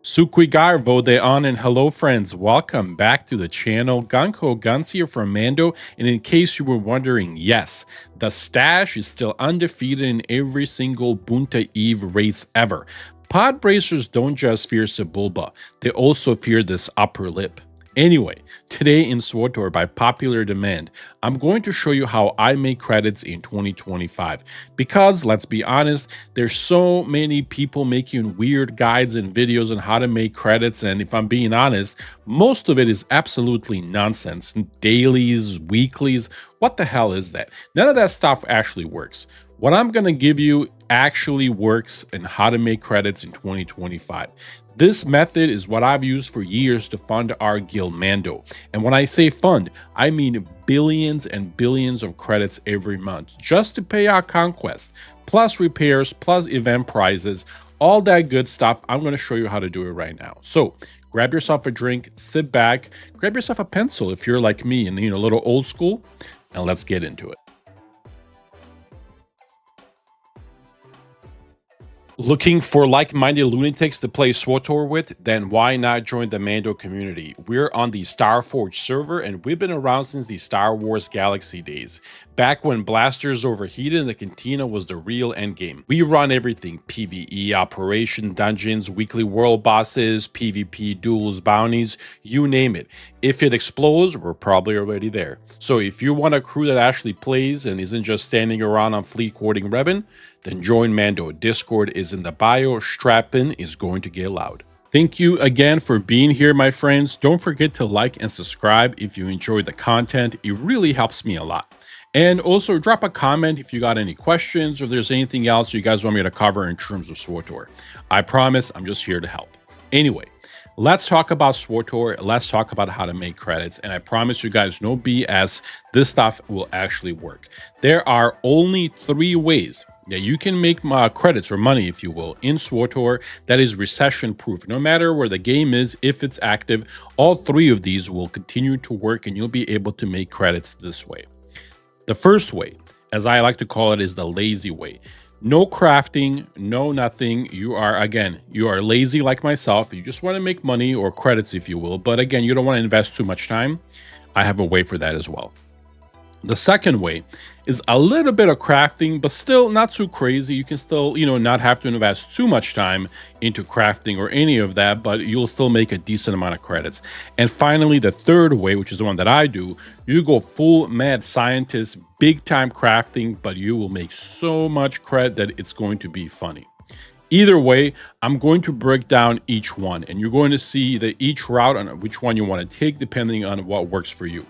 Sukwigarvo de on and hello friends, welcome back to the channel. Gunko Guns here from Mando, and in case you were wondering, yes, the stash is still undefeated in every single Bunta Eve race ever. Pod bracers don't just fear Sebulba, they also fear this upper lip. Anyway, today in SWTOR, by popular demand, I'm going to show you how I make credits in 2025. Because, let's be honest, there's so many people making weird guides and videos on how to make credits, and if I'm being honest, most of it is absolutely nonsense. Dailies, weeklies, what the hell is that? None of that stuff actually works. What I'm going to give you actually works and how to make credits in 2025. This method is what I've used for years to fund our guild Mando. And when I say fund, I mean billions and billions of credits every month just to pay our conquests, plus repairs, plus event prizes, all that good stuff. I'm going to show you how to do it right now. So grab yourself a drink, sit back, grab yourself a pencil if you're like me and a little old school, and let's get into it. Looking for like-minded lunatics to play SWTOR with? Then why not join the Mando community? We're on the Starforge server, and we've been around since the Star Wars Galaxy days. Back when blasters overheated and the cantina was the real endgame. We run everything: PvE, operation, dungeons, weekly world bosses, PvP, duels, bounties, you name it. If it explodes, we're probably already there. So if you want a crew that actually plays and isn't just standing around on fleet courting Revan, then join Mando. Discord is in the bio. Strap in, is going to get loud. Thank you again for being here, my friends. Don't forget to like and subscribe if you enjoyed the content. It really helps me a lot. And also drop a comment if you got any questions or if there's anything else you guys want me to cover in terms of SWTOR. I promise I'm just here to help. Anyway, let's talk about SWTOR. Let's talk about how to make credits. And I promise you guys, no BS, this stuff will actually work. There are only 3 ways that you can make credits or money, if you will, in SWTOR that is recession proof. No matter where the game is, if it's active, all 3 of these will continue to work and you'll be able to make credits this way. The first way, as I like to call it, is the lazy way. No crafting, no nothing. You are lazy like myself. You just want to make money or credits, if you will. But again, you don't want to invest too much time. I have a way for that as well. The second way is a little bit of crafting, but still not too crazy. You can still, not have to invest too much time into crafting or any of that, but you'll still make a decent amount of credits. And finally, the third way, which is the one that I do, you go full mad scientist, big time crafting, but you will make so much credit that it's going to be funny. Either way, I'm going to break down each one, and you're going to see that each route on which one you want to take depending on what works for you.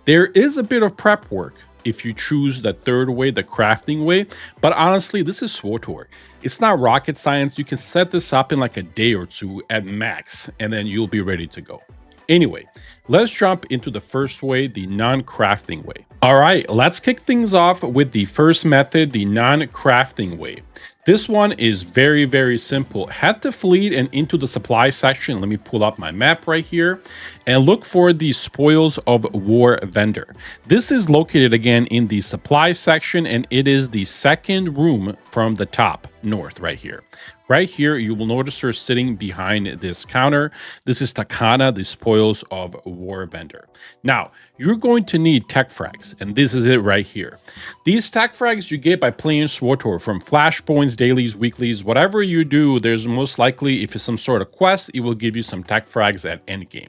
There is a bit of prep work if you choose the third way, the crafting way, but honestly, this is SWTOR. It's not rocket science. You can set this up in like a day or 2 at max, and then you'll be ready to go. Anyway, let's jump into the first way, the non-crafting way. All right, let's kick things off with the first method, the non-crafting way. This one is very, very simple. Head to fleet and into the supply section. Let me pull up my map right here and look for the Spoils of War vendor. This is located again in the supply section, and it is the second room from the top north right here. Right here, you will notice her sitting behind this counter. This is Takana, the Spoils of War vendor. Now, you're going to need tech frags, and this is it right here. These tech frags you get by playing SWTOR from flashpoints, dailies, weeklies, whatever you do, there's most likely, if it's some sort of quest, it will give you some tech frags at endgame.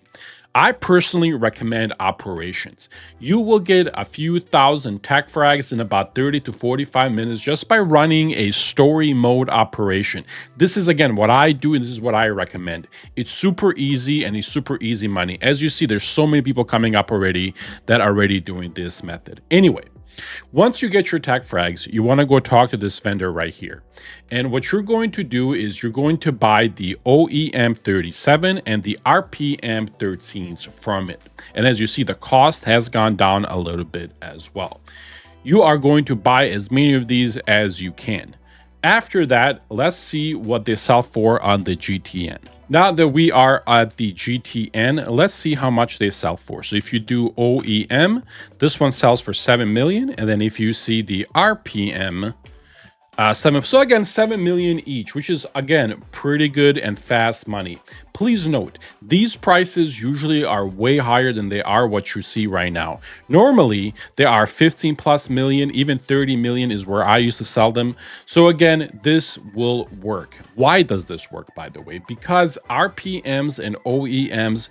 I personally recommend operations. You will get a few thousand tech frags in about 30 to 45 minutes just by running a story mode operation. This is again what I do, and this is what I recommend. It's super easy and it's super easy money. As you see, there's so many people coming up already that are already doing this method. Anyway, once you get your tech frags, you want to go talk to this vendor right here. And what you're going to do is you're going to buy the OEM 37 and the RPM 13s from it. And as you see, the cost has gone down a little bit as well. You are going to buy as many of these as you can. After that, let's see what they sell for on the GTN. Now that we are at the GTN, let's see how much they sell for. So if you do OEM, this one sells for 7 million. And then if you see the RPM, So again, 7 million each, which is again pretty good and fast money. Please note, these prices usually are way higher than they are what you see right now. Normally, they are 15 plus million, even 30 million is where I used to sell them. So again, this will work. Why does this work, by the way? Because RPMs and OEMs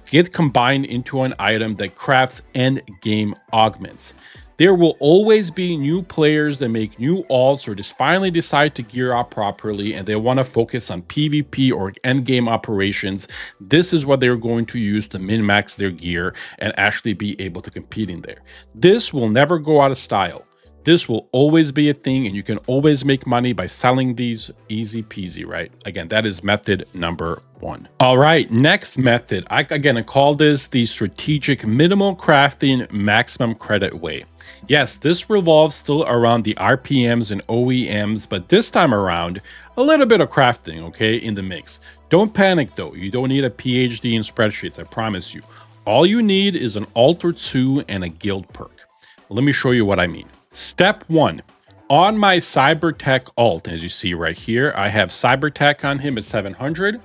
get combined into an item that crafts end game augments. There will always be new players that make new alts or just finally decide to gear up properly and they want to focus on PvP or endgame operations. This is what they're going to use to min-max their gear and actually be able to compete in there. This will never go out of style. This will always be a thing and you can always make money by selling these. Easy peasy, right? Again, that is method number 1. All right, next method. I call this the strategic minimal crafting maximum credit way. Yes, this revolves still around the RPMs and OEMs, but this time around, a little bit of crafting, okay, in the mix. Don't panic though. You don't need a PhD in spreadsheets, I promise you. All you need is an alt or two and a guild perk. Let me show you what I mean. Step 1. On my Cybertech alt, as you see right here, I have Cybertech on him at 700.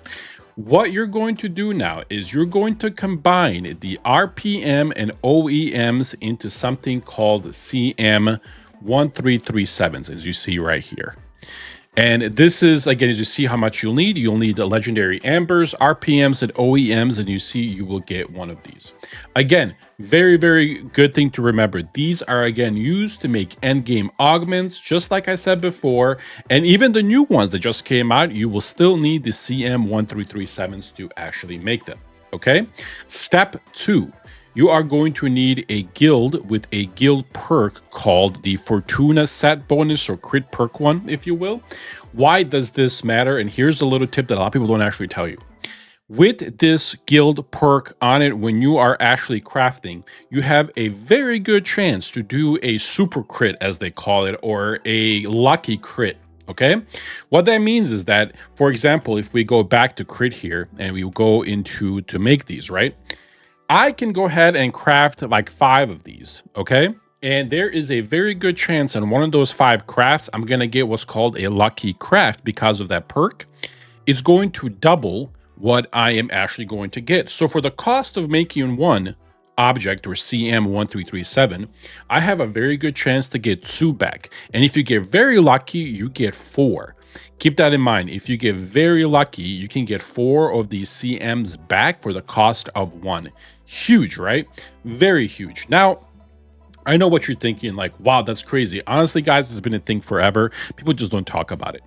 What you're going to do now is you're going to combine the RPM and OEMs into something called CM 1337s, as you see right here. And this is, again, as you see how much you'll need the legendary ambers, RPMs, and OEMs, and you see you will get one of these. Again, very, very good thing to remember. These are, again, used to make endgame augments, just like I said before. And even the new ones that just came out, you will still need the CM 1337s to actually make them, okay? Step 2. You are going to need a guild with a guild perk called the Fortuna set bonus or crit perk one, if you will. Why does this matter? And here's a little tip that a lot of people don't actually tell you. With this guild perk on it, when you are actually crafting, you have a very good chance to do a super crit, as they call it, or a lucky crit. Okay, what that means is that, for example, if we go back to crit here and we go into to make these, right? I can go ahead and craft like 5 of these, okay? And there is a very good chance on one of those 5 crafts, I'm going to get what's called a lucky craft because of that perk. It's going to double what I am actually going to get. So for the cost of making one object or CM1337, I have a very good chance to get 2 back. And if you get very lucky, you get 4. Keep that in mind. If you get very lucky, you can get 4 of these CMs back for the cost of 1. Huge, right? Very huge. Now, I know what you're thinking, like, wow, that's crazy. Honestly, guys, it's been a thing forever. People just don't talk about it.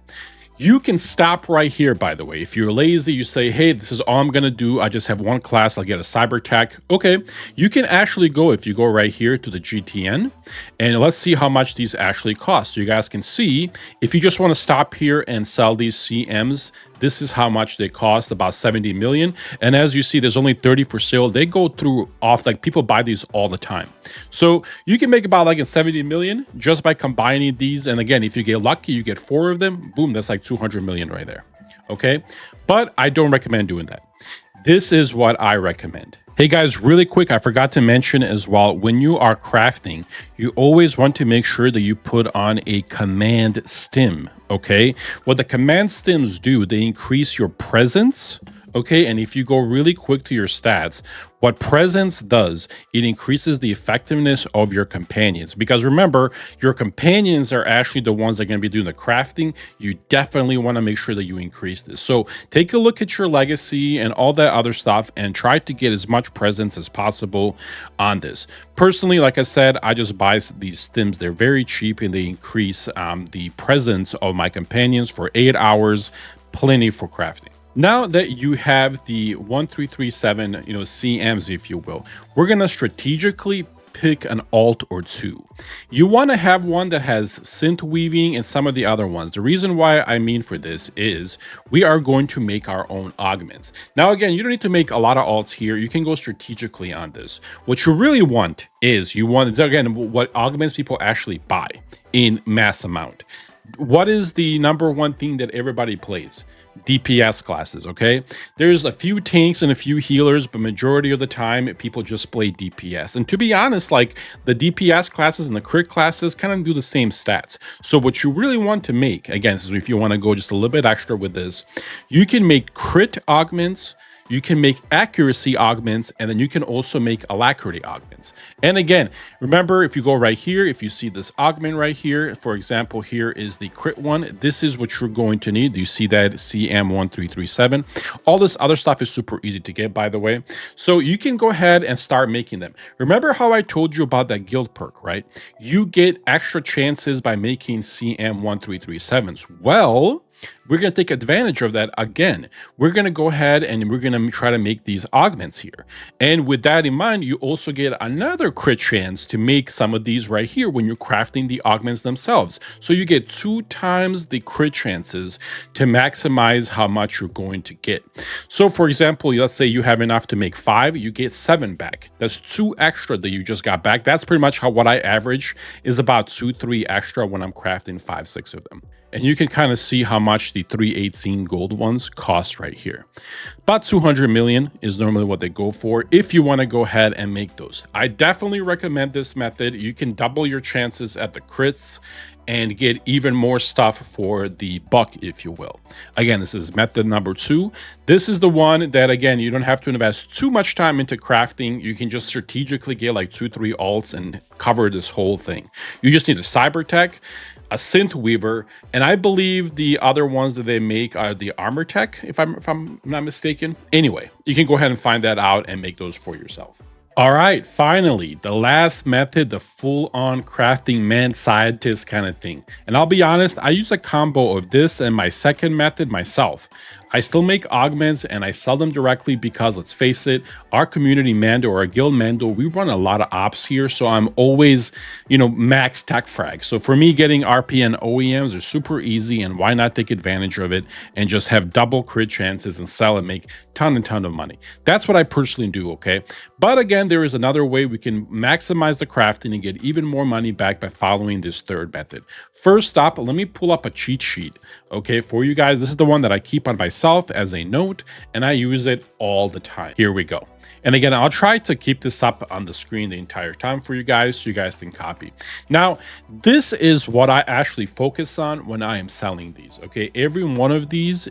You can stop right here, by the way. If you're lazy, you say, hey, this is all I'm going to do. I just have one class. I'll get a Cybertech. Okay, you can actually go, if you go right here to the GTN, and let's see how much these actually cost. So you guys can see, if you just want to stop here and sell these CMs, this is how much they cost, about 70 million. And as you see, there's only 30 for sale. They go through off, like people buy these all the time. So you can make about like 70 million just by combining these. And again, if you get lucky, you get 4 of them. Boom, that's like 200 million right there. Okay, but I don't recommend doing that. This is what I recommend. Hey guys, really quick, I forgot to mention as well, when you are crafting, you always want to make sure that you put on a command stim, okay? What the command stims do, they increase your presence, okay? And if you go really quick to your stats, what presence does, it increases the effectiveness of your companions. Because remember, your companions are actually the ones that are going to be doing the crafting. You definitely want to make sure that you increase this. So take a look at your legacy and all that other stuff and try to get as much presence as possible on this. Personally, like I said, I just buy these stims. They're very cheap and they increase the presence of my companions for 8 hours, plenty for crafting. Now that you have the 1337, CMs, if you will, we're going to strategically pick an alt or 2. You want to have one that has synth weaving and some of the other ones. The reason why I mean for this is we are going to make our own augments. Now, again, you don't need to make a lot of alts here. You can go strategically on this. What you really want is again, what augments people actually buy in mass amount. What is the number one thing that everybody plays? DPS classes, okay? There's a few tanks and a few healers, but majority of the time people just play DPS. And to be honest, like the DPS classes and the crit classes kind of do the same stats. So what you really want to make, again, so if you want to go just a little bit extra with this, you can make crit augments, you can make accuracy augments, and then you can also make alacrity augments. And again, remember, if you go right here, if you see this augment right here, for example, here is the crit one. This is what you're going to need. You see that CM1337. All this other stuff is super easy to get, by the way. So you can go ahead and start making them. Remember how I told you about that guild perk, right? You get extra chances by making CM1337s. Well, we're going to take advantage of that again. We're going to go ahead and we're going to try to make these augments here. And with that in mind, you also get another crit chance to make some of these right here when you're crafting the augments themselves. So you get 2 times the crit chances to maximize how much you're going to get. So for example, let's say you have enough to make 5, you get 7 back. That's 2 extra that you just got back. That's pretty much how what I average is about 2-3 extra when I'm crafting 5-6 of them. And you can kind of see how much the 318 gold ones cost right here. About 200 million is normally what they go for if you want to go ahead and make those. I definitely recommend this method. You can double your chances at the crits and get even more stuff for the buck, if you will. Again, this is method number 2. This is the one that, again, you don't have to invest too much time into crafting. You can just strategically get like 2-3 alts and cover this whole thing. You just need a cyber tech, a synth weaver, and I believe the other ones that they make are the armor tech, if I'm not mistaken. Anyway, you can go ahead and find that out and make those for yourself. All right, finally, the last method, the full-on crafting man scientist kind of thing. And I'll be honest, I use a combo of this and my second method myself. I still make augments and I sell them directly because, let's face it, our community Mando or our guild Mando, we run a lot of ops here. So I'm always, max tech frag. So for me, getting RP and OEMs are super easy, and why not take advantage of it and just have double crit chances and sell and make ton of money. That's what I personally do, okay? But again, there is another way we can maximize the crafting and get even more money back by following this third method. First up, let me pull up a cheat sheet, okay, for you guys. This is the one that I keep on myself as a note, and I use it all the time. Here we go. And again, I'll try to keep this up on the screen the entire time for you guys so you guys can copy. Now, this is what I actually focus on when I am selling these, okay? Every one of these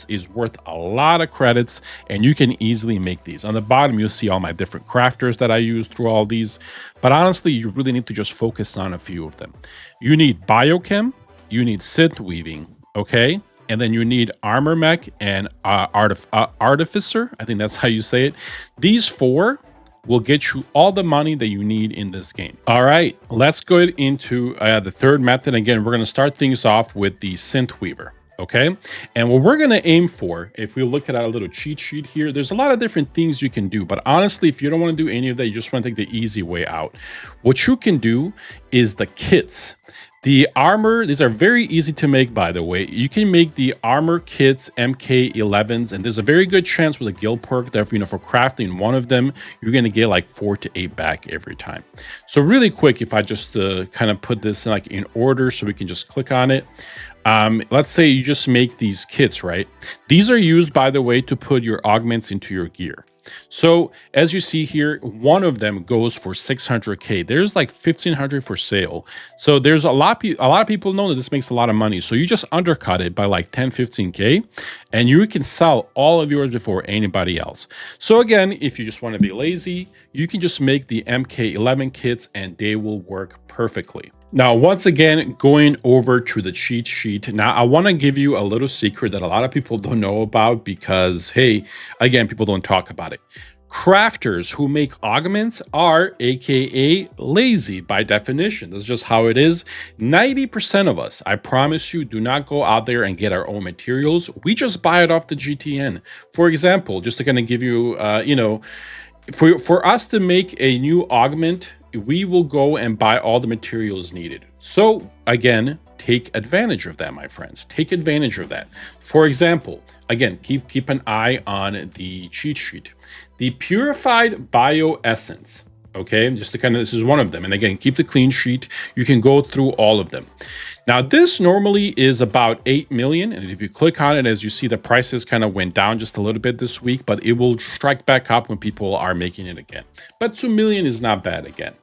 is worth a lot of credits, and you can easily make these. On the bottom, you'll see all my different crafters that I use through all these. But honestly, you really need to just focus on a few of them. You need biochem, you need synth weaving, okay? And then you need armor mech and artificer. I think that's how you say it. These 4 will get you all the money that you need in this game. All right, let's go into the third method. Again, we're going to start things off with the synth weaver. Okay, and what we're going to aim for, if we look at our little cheat sheet here, there's a lot of different things you can do. But honestly, if you don't want to do any of that, you just want to take the easy way out. What you can do is the kits. The armor, these are very easy to make, by the way. You can make the armor kits, MK11s, and there's a very good chance with a guild perk that, for crafting one of them, you're going to get like 4 to 8 back every time. So really quick, if I just kind of put this in order so we can just click on it. Let's say you just make these kits, right? These are used, by the way, to put your augments into your gear. So as you see here, one of them goes for 600K. There's like 1,500 for sale. So there's a lot of people know that this makes a lot of money. So you just undercut it by like 10, 15K, and you can sell all of yours before anybody else. So again, if you just want to be lazy, you can just make the MK11 kits and they will work perfectly. Now, once again, going over to the cheat sheet. Now, I want to give you a little secret that a lot of people don't know about because, hey, again, people don't talk about it. Crafters who make augments are AKA lazy by definition. That's just how it is. 90% of us, I promise you, do not go out there and get our own materials. We just buy it off the GTN. For example, just to kind of give you, for us to make a new augment, we will go and buy all the materials needed. So again, take advantage of that, my friends. Take advantage of that. For example, again, keep an eye on the cheat sheet. The purified bio essence. Okay, just to kind of, this is one of them. And again, keep the clean sheet. You can go through all of them. Now, this normally is about 8 million. And if you click on it, as you see, the prices kind of went down just a little bit this week, but it will strike back up when people are making it again. But 2 million is not bad again.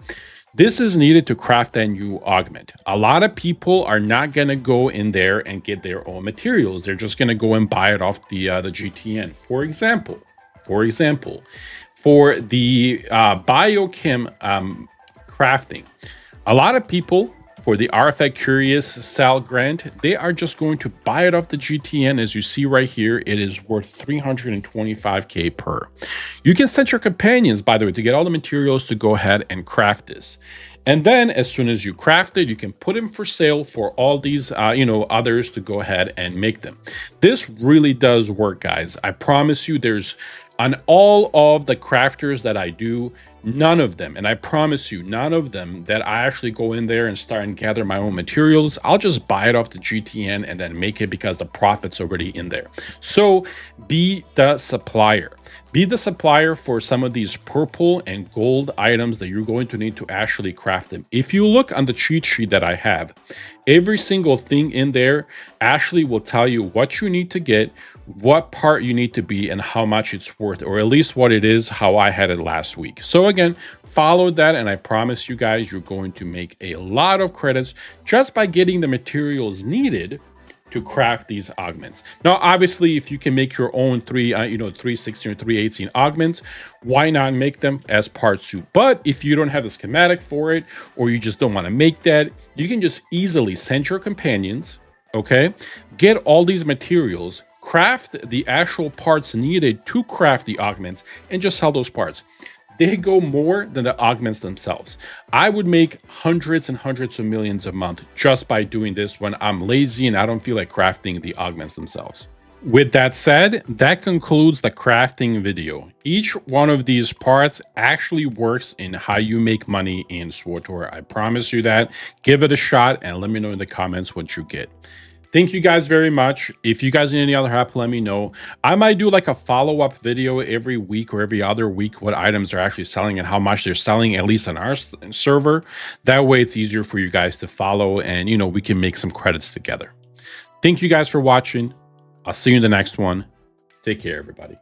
This is needed to craft that new augment. A lot of people are not going to go in there and get their own materials. They're just going to go and buy it off the GTN. For example, for the biochem crafting, a lot of people, for the RFX Curious Sal grant, they are just going to buy it off the GTN. As you see right here, it is worth 325k per. You can send your companions, by the way, to get all the materials to go ahead and craft this. And then as soon as you craft it, you can put them for sale for all these, others to go ahead and make them. This really does work, guys. I promise you, there's on all of the crafters that I do, none of them, and I promise you, none of them that I actually go in there and start and gather my own materials. I'll just buy it off the GTN and then make it because the profit's already in there. So be the supplier. Be the supplier for some of these purple and gold items that you're going to need to actually craft them. If you look on the cheat sheet that I have, every single thing in there actually will tell you what you need to get, what part you need to be, and how much it's worth, or at least what it is, how I had it last week. So again, follow that, and I promise you guys, you're going to make a lot of credits just by getting the materials needed to craft these augments. Now, obviously, if you can make your own 316 or 318 augments, why not make them as part 2? But if you don't have the schematic for it, or you just don't want to make that, you can just easily send your companions, okay, get all these materials, craft the actual parts needed to craft the augments, and just sell those parts. They go more than the augments themselves. I would make hundreds and hundreds of millions a month just by doing this when I'm lazy and I don't feel like crafting the augments themselves. With that said, that concludes the crafting video. Each one of these parts actually works in how you make money in SWTOR. I promise you that. Give it a shot and let me know in the comments what you get. Thank you guys very much. If you guys need any other help, let me know. I might do like a follow-up video every week or every other week, what items are actually selling and how much they're selling, at least on our server. That way it's easier for you guys to follow and, we can make some credits together. Thank you guys for watching. I'll see you in the next one. Take care, everybody.